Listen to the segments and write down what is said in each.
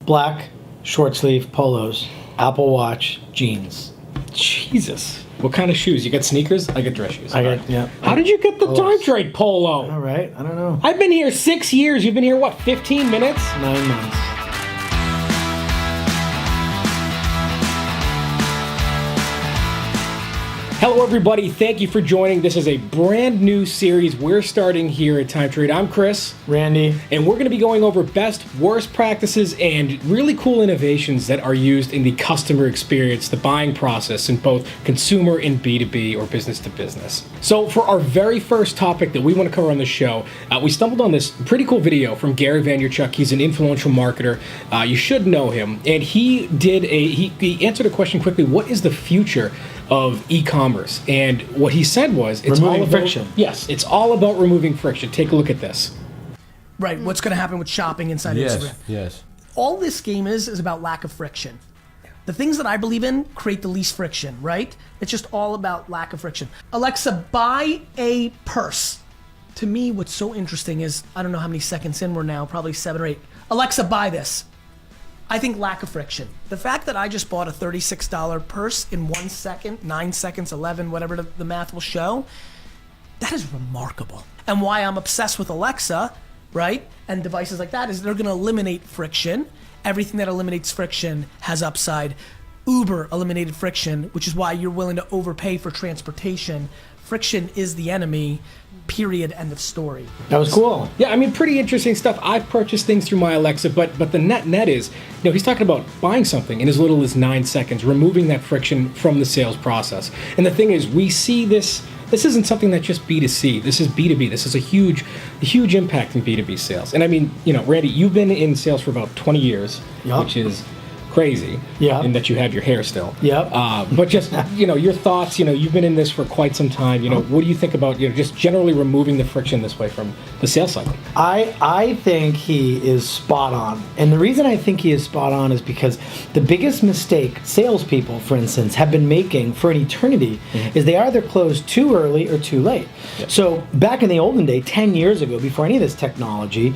Black, short sleeve, polos, Apple Watch, jeans. Jesus. What kind of shoes? You got sneakers? I got dress shoes. Yeah. How did you get the Polos. time trade polo? All right, I don't know. I've been here 6 years. You've been here, what, 15 minutes? 9 months. Hello, everybody. Thank you for joining. This is a brand new series we're starting here at Time Trade. I'm Chris. Randy. And we're going to be going over best, worst practices and really cool innovations that are used in the customer experience, the buying process in both consumer and B2B or business to business. So for our very first topic that we want to cover on the show, we stumbled on this pretty cool video from Gary Vaynerchuk. He's an influential marketer. You should know him. And he answered a question quickly. What is the future of e-commerce? And what he said was, it's removing all about friction. Yes, it's all about removing friction. Take a look at this. Right, what's going to happen with shopping inside Instagram. Yes. All this game is about lack of friction. The things that I believe in create the least friction, right? It's just all about lack of friction. Alexa, buy a purse. To me, what's so interesting is, I don't know how many seconds in we're now, probably 7 or 8. Alexa, buy this. I think lack of friction. The fact that I just bought a $36 purse in 1 second, 9 seconds, 11, whatever the math will show, that is remarkable. And why I'm obsessed with Alexa, right, and devices like that is they're gonna eliminate friction. Everything that eliminates friction has upside. Uber eliminated friction, which is why you're willing to overpay for transportation. Friction is the enemy, period, end of story. That was cool. Yeah, I mean, pretty interesting stuff. I've purchased things through my Alexa, but the net is, he's talking about buying something in as little as 9 seconds, removing that friction from the sales process. And the thing is, we see this isn't something that's just B2C. This is B2B. This is a huge impact in B2B sales. And I mean, Randy, you've been in sales for about 20 years, Yep. which is crazy. Yeah. And that you have your hair still. Yep. But just, your thoughts, you've been in this for quite some time. What do you think about, just generally removing the friction this way from the sales cycle? I think he is spot on. And the reason I think he is spot on is because the biggest mistake salespeople, for instance, have been making for an eternity is they either close too early or too late. Yep. So back in the olden day, 10 years ago, before any of this technology,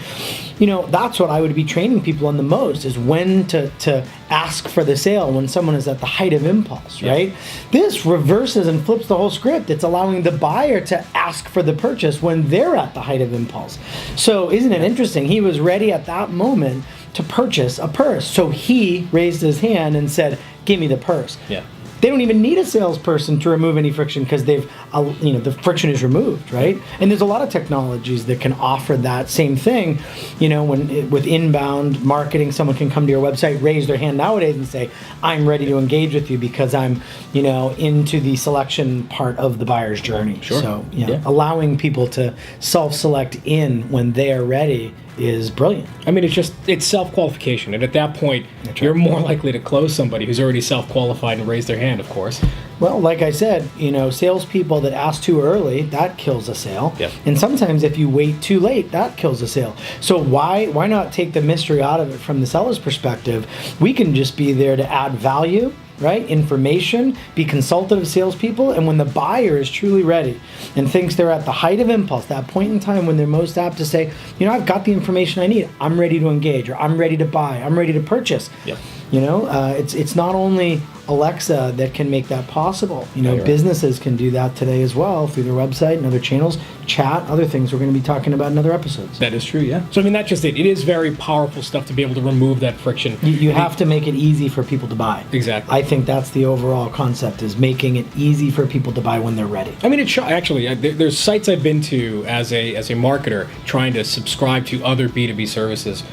that's what I would be training people on the most is when to ask for the sale when someone is at the height of impulse, right? This reverses and flips the whole script. It's allowing the buyer to ask for the purchase when they're at the height of impulse. So isn't it interesting? He was ready at that moment to purchase a purse. So he raised his hand and said, give me the purse. Yeah. They don't even need a salesperson to remove any friction because they've, the friction is removed, right? And there's a lot of technologies that can offer that same thing. With inbound marketing, someone can come to your website, raise their hand nowadays and say, I'm ready to engage with you because I'm, into the selection part of the buyer's journey. Sure. So, allowing people to self-select in when they are ready is brilliant. I mean, it's self-qualification. And at that point, you're more likely to close somebody who's already self-qualified and raised their hand, of course. Well, like I said, salespeople that ask too early, that kills a sale. Yep. And sometimes if you wait too late, that kills a sale. So why not take the mystery out of it from the seller's perspective? We can just be there to add value, right? Information, be consultative salespeople, and when the buyer is truly ready and thinks they're at the height of impulse, that point in time when they're most apt to say, I've got the information I need, I'm ready to engage, or I'm ready to buy, I'm ready to purchase. Yep. It's not only Alexa that can make that possible. Right. Businesses can do that today as well through their website and other channels, chat, other things we're going to be talking about in other episodes. That is true, yeah. So, I mean, that's just it. It is very powerful stuff to be able to remove that friction. You have to make it easy for people to buy. Exactly. I think that's the overall concept, is making it easy for people to buy when they're ready. I mean, actually, there's sites I've been to as a marketer trying to subscribe to other B2B services,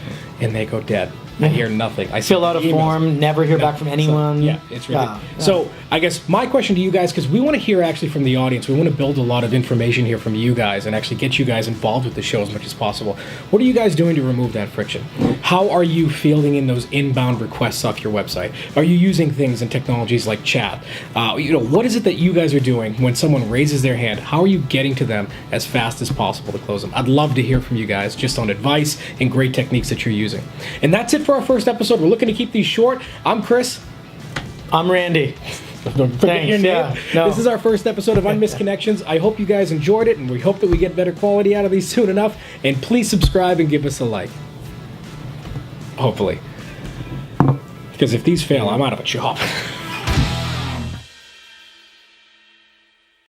and they go dead. I hear nothing. I Fill out a form, never hear back from anyone. So, it's ridiculous. So I guess my question to you guys, because we want to hear actually from the audience, we want to build a lot of information here from you guys and actually get you guys involved with the show as much as possible. What are you guys doing to remove that friction? How are you fielding in those inbound requests off your website? Are you using things and technologies like chat? What is it that you guys are doing when someone raises their hand? How are you getting to them as fast as possible to close them? I'd love to hear from you guys just on advice and great techniques that you're using. And that's it for our first episode. We're looking to keep these short. I'm Chris. I'm Randy. Don't forget your name. Yeah, no. This is our first episode of Unmissed Connections. I hope you guys enjoyed it, and we hope that we get better quality out of these soon enough. And please subscribe and give us a like. Hopefully. Because if these fail, I'm out of a job.